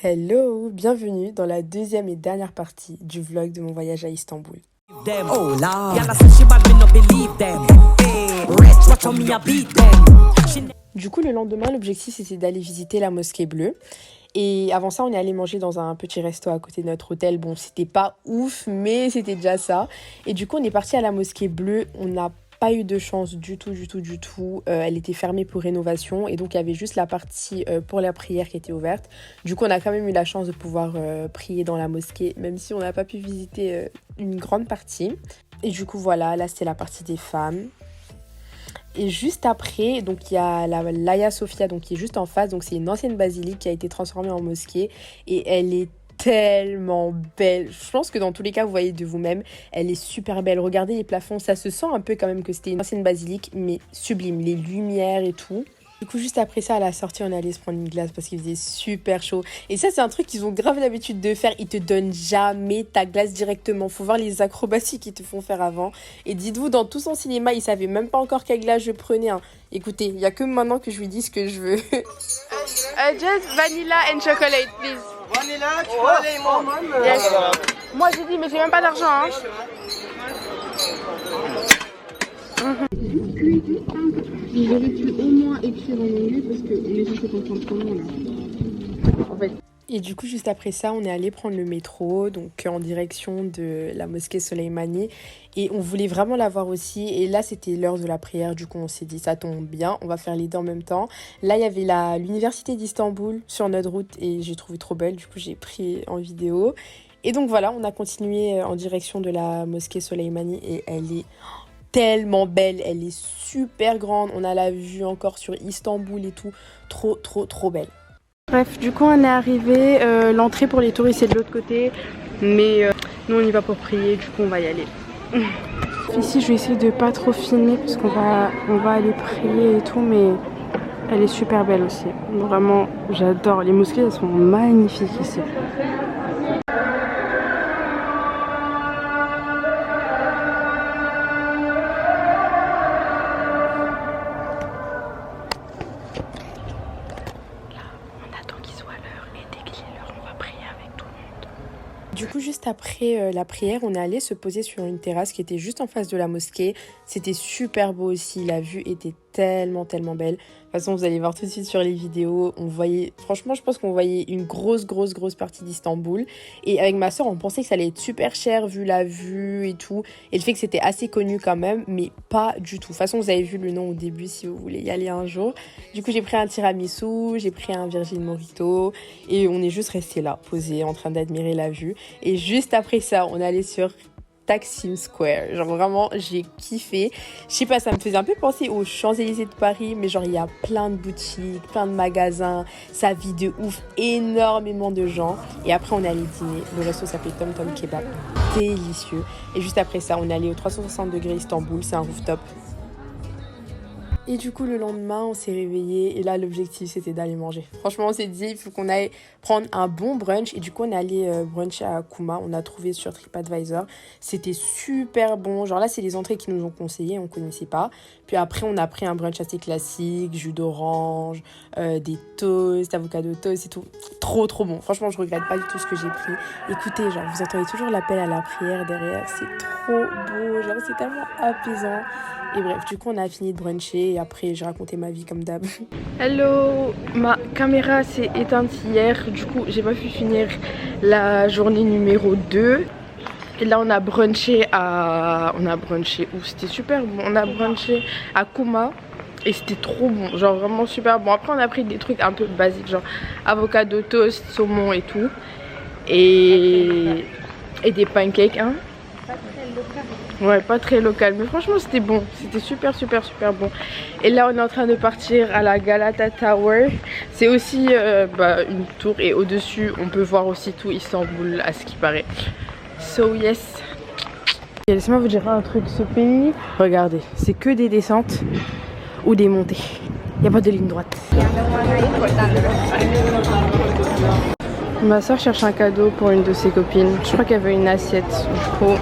Hello, bienvenue dans la deuxième et dernière partie du vlog de mon voyage à Istanbul. Du coup, le lendemain, l'objectif c'était d'aller visiter la mosquée bleue. Et avant ça, on est allé manger dans un petit resto à côté de notre hôtel. Bon, c'était pas ouf, mais c'était déjà ça. Et du coup, on est parti à la mosquée bleue. On n'a pas eu de chance du tout. Elle était fermée pour rénovation et donc il y avait juste la partie pour la prière qui était ouverte. Du coup, on a quand même eu la chance de pouvoir prier dans la mosquée, même si on n'a pas pu visiter une grande partie. Et du coup, voilà, là c'était la partie des femmes. Et juste après, donc il y a l'Hagia Sophia, donc qui est juste en face. Donc c'est une ancienne basilique qui a été transformée en mosquée et elle est tellement belle. Je pense que dans tous les cas, vous voyez de vous-même, elle est super belle. Regardez les plafonds, ça se sent un peu quand même que c'était une ancienne basilique, mais sublime, les lumières et tout. Du coup, juste après ça, à la sortie, on est allé se prendre une glace parce qu'il faisait super chaud. Et ça, c'est un truc qu'ils ont grave l'habitude de faire. Ils te donnent jamais ta glace directement. Faut voir les acrobaties qu'ils te font faire avant. Et dites-vous, dans tout son cinéma, ils savaient même pas encore quelle glace je prenais. Écoutez, il y a que maintenant que je lui dis ce que je veux. Just vanilla and chocolate, please. Vanilla, chocolate, Yes. Moi, j'ai dit, mais j'ai même pas d'argent. J'aurais pu au moins écrire en anglais parce qu'on est censé comprendre comment là. En fait. Et du coup, juste après ça, on est allé prendre le métro, donc en direction de la mosquée Soleimani. Et on voulait vraiment la voir aussi. Et là, c'était l'heure de la prière. Du coup, on s'est dit, ça tombe bien, on va faire les deux en même temps. Là, il y avait l'université d'Istanbul sur notre route et j'ai trouvé trop belle. Du coup, j'ai pris en vidéo. Et donc voilà, on a continué en direction de la mosquée Soleimani et elle est tellement belle, elle est super grande, on a la vue encore sur Istanbul et tout, trop belle. Bref, du coup on est arrivé, l'entrée pour les touristes est de l'autre côté, mais nous on y va pour prier, du coup on va y aller. Ici je vais essayer de pas trop filmer parce qu'on va aller prier et tout, mais elle est super belle aussi, vraiment j'adore, les mosquées elles sont magnifiques ici. Du coup, juste après la prière, on est allé se poser sur une terrasse qui était juste en face de la mosquée. C'était super beau aussi, la vue était tellement belle. De toute façon, vous allez voir tout de suite sur les vidéos. On voyait, franchement, je pense qu'on voyait une grosse partie d'Istanbul. Et avec ma soeur, on pensait que ça allait être super cher vu la vue et tout. Et le fait que c'était assez connu quand même, mais pas du tout. De toute façon, vous avez vu le nom au début si vous voulez y aller un jour. Du coup, j'ai pris un tiramisu, j'ai pris un Virgin Mojito. Et on est juste resté là, posé, en train d'admirer la vue. Et juste après ça, on est allé sur Taksim Square. Genre vraiment, j'ai kiffé. Je sais pas, ça me faisait un peu penser aux Champs-Élysées de Paris, mais genre il y a plein de boutiques, plein de magasins, ça vit de ouf, énormément de gens. Et après, on est allé dîner. Le resto s'appelait Tom Tom Kebab. Délicieux. Et juste après ça, on est allé au 360 degrés Istanbul, c'est un rooftop. Et du coup, le lendemain, on s'est réveillé et là, l'objectif, c'était d'aller manger. Franchement, on s'est dit, il faut qu'on aille prendre un bon brunch. Et du coup, on est allé bruncher à Kouma. On a trouvé sur TripAdvisor. C'était super bon. Genre là, c'est les entrées qu'ils nous ont conseillées. On ne connaissait pas. Puis après, on a pris un brunch assez classique. Jus d'orange, des toasts, avocado toast et tout. Trop bon. Franchement, je regrette pas du tout ce que j'ai pris. Écoutez, genre, vous entendez toujours l'appel à la prière derrière. C'est trop beau. Genre, c'est tellement apaisant. Et bref, du coup, on a fini de bruncher et après, j'ai raconté ma vie comme d'hab. Hello, ma caméra s'est éteinte hier. Du coup, j'ai pas pu finir la journée numéro 2. Et là, on a brunché où? C'était super bon. On a brunché à Kouma. Et c'était trop bon, genre vraiment super bon. Après, on a pris des trucs un peu basiques, genre avocado toast, saumon et tout. Et des pancakes, hein. Ouais, pas très local, mais franchement c'était bon, c'était super bon. Et là on est en train de partir à la Galata Tower. C'est aussi une tour et au-dessus on peut voir aussi tout Istanbul à ce qui paraît. So yes. Et laissez-moi vous dire un truc, ce pays, regardez, c'est que des descentes ou des montées. Il n'y a pas de ligne droite. Ma soeur cherche un cadeau pour une de ses copines. Je crois qu'elle veut une assiette. Du coup,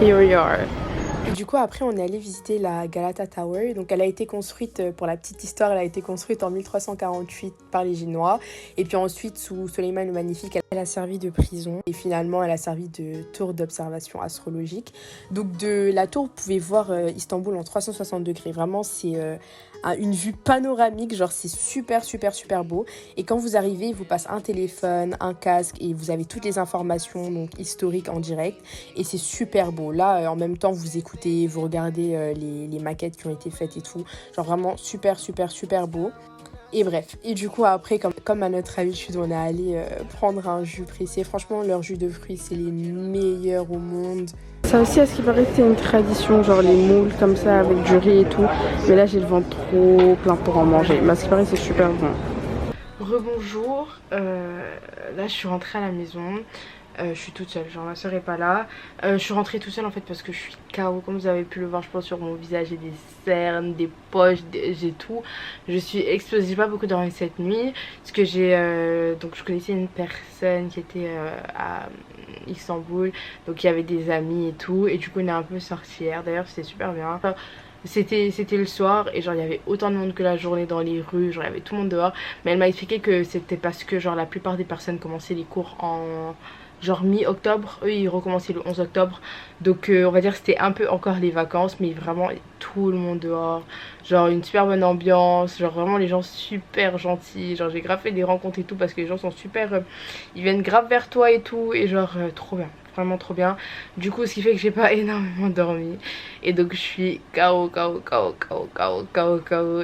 here we are. Du coup après on est allé visiter la Galata Tower. Donc elle a été construite, pour la petite histoire, elle a été construite en 1348 par les Génois. Et puis ensuite sous Soleiman le Magnifique, elle a servi de prison. Et finalement elle a servi de tour d'observation astrologique. Donc de la tour vous pouvez voir Istanbul en 360 degrés. Vraiment c'est une vue panoramique, genre c'est super beau. Et quand vous arrivez, il vous passe un téléphone, un casque et vous avez toutes les informations donc historiques en direct. Et c'est super beau. Là, en même temps, vous écoutez, vous regardez les maquettes qui ont été faites et tout. Genre vraiment super beau. Et bref, et du coup après, comme à notre habitude, on est allé prendre un jus pressé. Franchement, leur jus de fruits, c'est les meilleurs au monde. Ça aussi, à ce qui paraît, c'est une tradition, genre les moules comme ça avec du riz et tout. Mais là, j'ai le ventre trop plein pour en manger. Mais à ce qui paraît, c'est super bon. Rebonjour, là je suis rentrée à la maison. Je suis toute seule, genre ma soeur est pas là. Je suis rentrée toute seule en fait parce que je suis KO. Comme vous avez pu le voir, je pense sur mon visage, j'ai des cernes, des poches, j'ai tout. Je suis explosée, j'ai pas beaucoup dormi cette nuit. Parce que donc je connaissais une personne qui était à Istanbul. Donc il y avait des amis et tout. Et du coup on est un peu sorti hier. D'ailleurs c'était super bien. C'était le soir et genre il y avait autant de monde que la journée dans les rues, genre il y avait tout le monde dehors. Mais elle m'a expliqué que c'était parce que genre la plupart des personnes commençaient les cours en genre mi-octobre. Eux ils recommençaient le 11 octobre. Donc on va dire que c'était un peu encore les vacances. Mais vraiment tout le monde dehors. Genre une super bonne ambiance. Genre vraiment les gens super gentils. Genre j'ai grave fait des rencontres et tout parce que les gens sont super... ils viennent grave vers toi et tout. Et genre trop bien. Vraiment trop bien. Du coup ce qui fait que j'ai pas énormément dormi. Et donc je suis KO.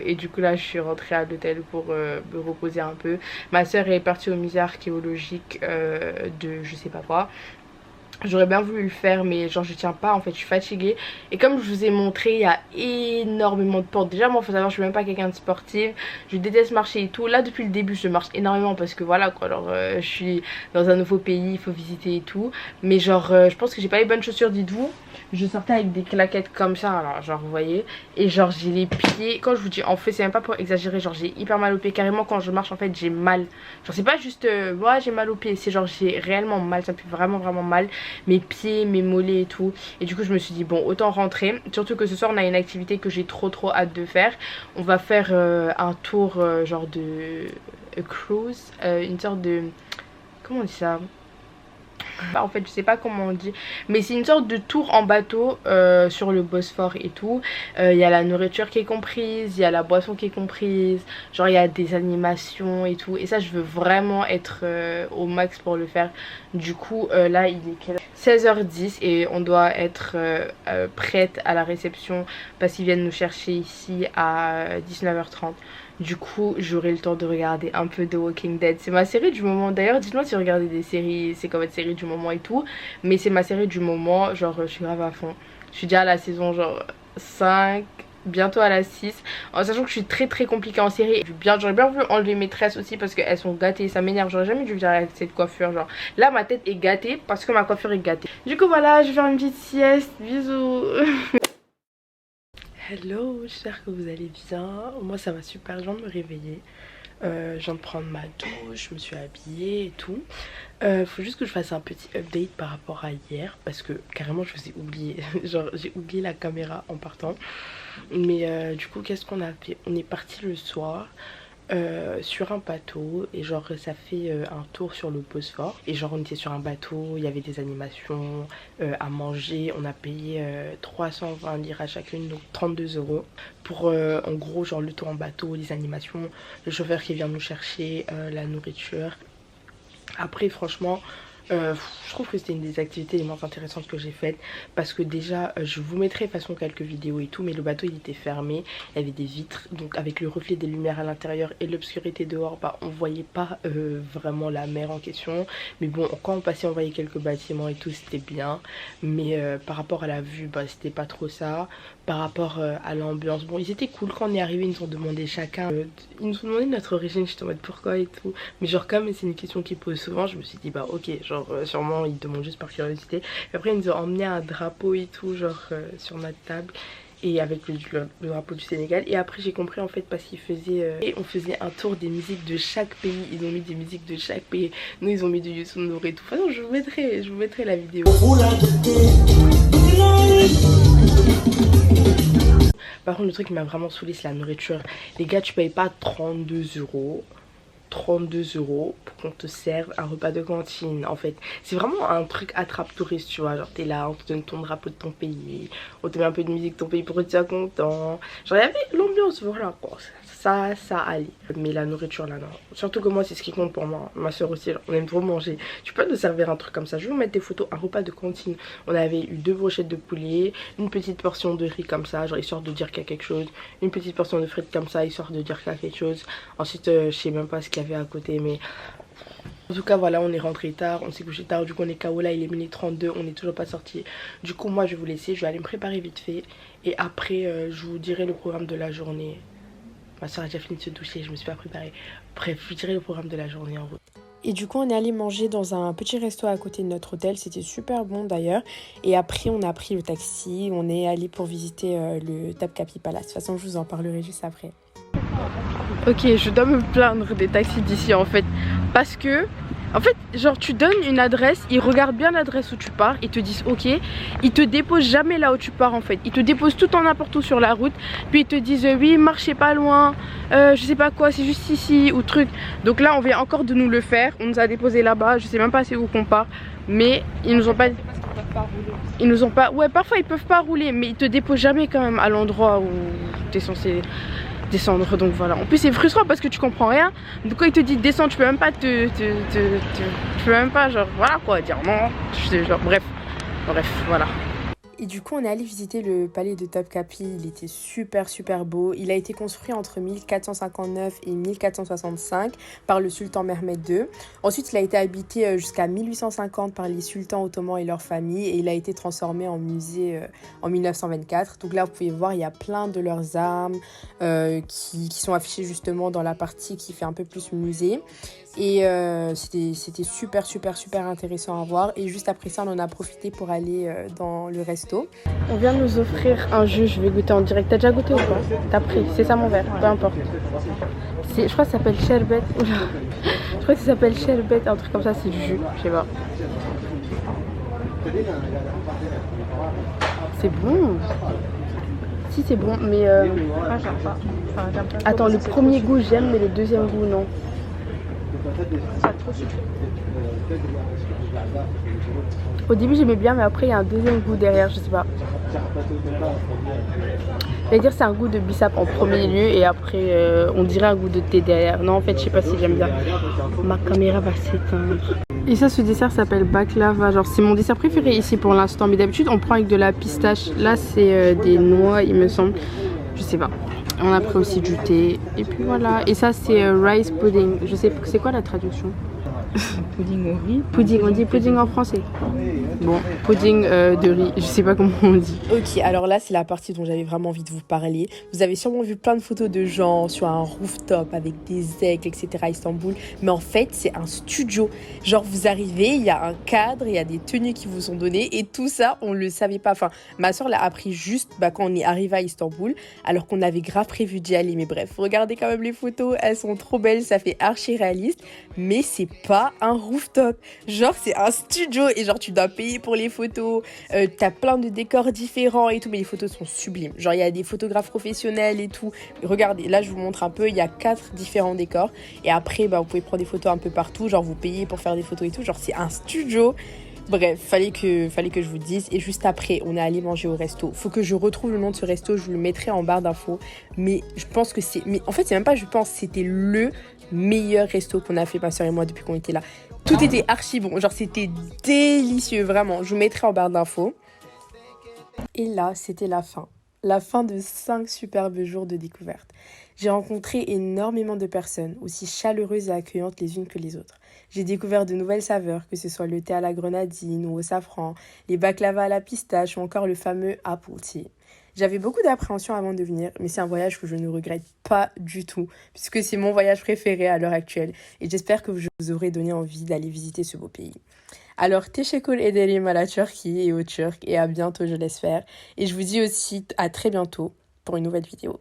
Et du coup là je suis rentrée à l'hôtel pour me reposer un peu. Ma soeur est partie au musée archéologique de je sais pas quoi. J'aurais bien voulu le faire mais genre je tiens pas en fait, je suis fatiguée. Et comme je vous ai montré, il y a énormément de portes. Déjà moi faut savoir, je suis même pas quelqu'un de sportive. Je déteste marcher et tout. Là depuis le début je marche énormément parce que voilà quoi. Alors je suis dans un nouveau pays, il faut visiter et tout. Mais genre je pense que j'ai pas les bonnes chaussures, dites-vous. Je sortais avec des claquettes comme ça, alors genre vous voyez. Et genre j'ai les pieds, quand je vous dis en fait c'est même pas pour exagérer, genre j'ai hyper mal aux pieds. Carrément quand je marche en fait j'ai mal. Genre c'est pas juste ouais j'ai mal aux pieds, c'est genre j'ai réellement mal, ça me fait vraiment mal. Mes pieds, mes mollets et tout. Et du coup je me suis dit bon autant rentrer. Surtout que ce soir on a une activité que j'ai trop hâte de faire. On va faire un tour genre de cruise, une sorte de... Comment on dit ça ? En fait je sais pas comment on dit, mais c'est une sorte de tour en bateau sur le Bosphore et tout. Il y a la nourriture qui est comprise, il y a la boisson qui est comprise, genre il y a des animations et tout. Et ça je veux vraiment être au max pour le faire. Du coup là il est quelle heure ? 16h10 et on doit être prête à la réception parce qu'ils viennent nous chercher ici à 19h30. Du coup j'aurai le temps de regarder un peu The Walking Dead. C'est ma série du moment. D'ailleurs dites-moi si vous regardez des séries, c'est comme votre série du moment et tout. Mais c'est ma série du moment, genre je suis grave à fond. Je suis déjà à la saison genre 5, bientôt à la 6. En sachant que je suis très compliquée en série. J'aurais bien voulu enlever mes tresses aussi parce qu'elles sont gâtées, ça m'énerve. J'aurais jamais dû venir avec cette coiffure. Genre là ma tête est gâtée parce que ma coiffure est gâtée. Du coup voilà, je vais faire une petite sieste. Bisous. Hello, j'espère que vous allez bien. Moi ça va super, je viens de me réveiller. Je viens de prendre ma douche, je me suis habillée et tout. Faut juste que je fasse un petit update par rapport à hier parce que carrément je vous ai oublié. Genre j'ai oublié la caméra en partant. Mais du coup qu'est-ce qu'on a fait? On est parti le soir sur un bateau et genre ça fait un tour sur le Bosphore. Et genre on était sur un bateau, il y avait des animations à manger. On a payé 320 lire à chacune, donc 32 € pour en gros genre le tour en bateau, les animations, le chauffeur qui vient nous chercher, la nourriture. Après franchement je trouve que c'était une des activités les moins intéressantes que j'ai faites parce que déjà je vous mettrai de toute façon quelques vidéos et tout, mais le bateau il était fermé, il y avait des vitres, donc avec le reflet des lumières à l'intérieur et l'obscurité dehors, bah on voyait pas vraiment la mer en question. Mais bon quand on passait on voyait quelques bâtiments et tout, c'était bien, mais par rapport à la vue bah c'était pas trop ça. Par rapport à l'ambiance, bon ils étaient cool. Quand on est arrivé ils nous ont demandé chacun ils nous ont demandé notre origine, j'étais en mode pourquoi et tout, mais genre comme c'est une question qu'ils posent souvent, je me suis dit bah ok, genre sûrement ils demandent juste par curiosité. Et après ils nous ont emmené un drapeau et tout genre sur notre table et avec le drapeau du Sénégal. Et après j'ai compris en fait parce qu'ils faisaient et on faisait un tour des musiques de chaque pays. Ils ont mis des musiques de chaque pays. Nous ils ont mis du Youssou N'Dour et tout. Enfin non, je vous mettrai la vidéo. Par contre, le truc qui m'a vraiment saoulé, c'est la nourriture. Les gars, tu payes pas 32 euros. 32 euros pour qu'on te serve un repas de cantine. En fait, c'est vraiment un truc attrape touriste, tu vois. Genre, t'es là, on te donne ton drapeau de ton pays, on te met un peu de musique de ton pays pour que tu sois content. Genre, il y avait l'ambiance, voilà quoi. Ça allait. Mais la nourriture là, non. Surtout que moi, c'est ce qui compte pour moi. Ma soeur aussi, genre, on aime trop manger. Tu peux te servir un truc comme ça. Je vais vous mettre des photos, un repas de cantine. On avait eu 2 brochettes de poulet, une petite portion de riz comme ça, genre histoire de dire qu'il y a quelque chose. Une petite portion de frites comme ça, histoire de dire qu'il y a quelque chose. Ensuite, je sais même pas ce qu'il y avait à côté, mais en tout cas voilà, on est rentré tard, on s'est couché tard, du coup on est KO là, il est 12h32, on n'est toujours pas sorti. Du coup moi je vais vous laisser, je vais aller me préparer vite fait et après je vous dirai le programme de la journée. Ma soeur a déjà fini de se doucher, je me suis pas préparée. Bref, je vous dirai le programme de la journée en route. Et du coup on est allé manger dans un petit resto à côté de notre hôtel, c'était super bon d'ailleurs. Et après on a pris le taxi, on est allé pour visiter le Topkapi Palace. De toute façon je vous en parlerai juste après. Ok, je dois me plaindre des taxis d'ici en fait. Parce que, en fait, genre tu donnes une adresse, ils regardent bien l'adresse où tu pars, ils te disent ok. Ils te déposent jamais là où tu pars en fait. Ils te déposent tout en n'importe où sur la route. Puis ils te disent oui, marchez pas loin, je sais pas quoi, c'est juste ici ou truc. Donc là, on vient encore de nous le faire. On nous a déposé là-bas, je sais même pas c'est où qu'on part. Mais ils nous ont pas... Ils nous ont pas... Ouais, parfois ils peuvent pas rouler, mais ils te déposent jamais quand même à l'endroit où t'es censé descendre. Donc voilà, en plus c'est frustrant parce que tu comprends rien. Donc quand il te dit descends, tu peux même pas tu peux même pas genre voilà quoi dire non, genre bref voilà. Et du coup on est allé visiter le palais de Topkapi, il était super beau. Il a été construit entre 1459 et 1465 par le sultan Mehmed II. Ensuite il a été habité jusqu'à 1850 par les sultans ottomans et leurs familles et il a été transformé en musée en 1924. Donc là vous pouvez voir il y a plein de leurs armes qui sont affichées justement dans la partie qui fait un peu plus musée. Et c'était super intéressant à voir. Et juste après ça, on en a profité pour aller dans le resto. On vient de nous offrir un jus, je vais goûter en direct. T'as déjà goûté ou pas? T'as pris, c'est ça mon verre, peu importe. Je crois que ça s'appelle sherbet. Je crois que ça s'appelle sherbet, un truc comme ça, c'est du jus, je sais pas. C'est bon. Si c'est bon, mais j'aime pas. Attends, le premier goût j'aime, mais le deuxième goût non. Au début j'aimais bien mais après il y a un deuxième goût derrière, je sais pas. Je vais dire c'est un goût de bissap en premier lieu et après on dirait un goût de thé derrière. Non en fait je sais pas si j'aime bien. Ma caméra va s'éteindre. Et ça ce dessert s'appelle baklava, genre c'est mon dessert préféré ici pour l'instant. Mais d'habitude on prend avec de la pistache, là c'est des noix il me semble. Je sais pas. On a pris aussi du thé. Et puis voilà. Et ça, c'est rice pudding. Je sais, c'est quoi la traduction? Pudding au riz. Pudding, on dit pudding en français. Bon, pudding de riz, je sais pas comment on dit. Ok, alors là c'est la partie dont j'avais vraiment envie de vous parler. Vous avez sûrement vu plein de photos de gens sur un rooftop avec des aigles, etc. à Istanbul. Mais en fait c'est un studio. Genre vous arrivez, il y a un cadre, il y a des tenues qui vous sont données et tout ça on le savait pas. Enfin ma soeur l'a appris juste quand on est arrivé à Istanbul alors qu'on avait grave prévu d'y aller. Mais bref, regardez quand même les photos, elles sont trop belles, ça fait archi réaliste. Mais c'est pas un rooftop, genre c'est un studio et genre tu dois payer pour les photos, t'as plein de décors différents et tout, mais les photos sont sublimes, genre il y a des photographes professionnels et tout. Regardez, là je vous montre un peu, il y a 4 différents décors et après vous pouvez prendre des photos un peu partout, genre vous payez pour faire des photos et tout, genre c'est un studio. Bref, fallait que je vous dise. Et juste après, on est allé manger au resto. Faut que je retrouve le nom de ce resto, je vous le mettrai en barre d'infos. Mais je pense que c'est... Mais en fait, c'est même pas je pense, c'était le meilleur resto qu'on a fait, ma soeur et moi, depuis qu'on était là. Tout était archi bon, genre c'était délicieux, vraiment. Je vous mettrai en barre d'infos. Et là, c'était la fin. La fin de 5 superbes jours de découverte. J'ai rencontré énormément de personnes, aussi chaleureuses et accueillantes les unes que les autres. J'ai découvert de nouvelles saveurs, que ce soit le thé à la grenadine ou au safran, les baklavas à la pistache ou encore le fameux apple tea. J'avais beaucoup d'appréhension avant de venir, mais c'est un voyage que je ne regrette pas du tout, puisque c'est mon voyage préféré à l'heure actuelle, et j'espère que je vous aurai donné envie d'aller visiter ce beau pays. Alors, teşekkür ederim à la Turquie et aux Turcs, et à bientôt je l'espère. Et je vous dis aussi à très bientôt pour une nouvelle vidéo.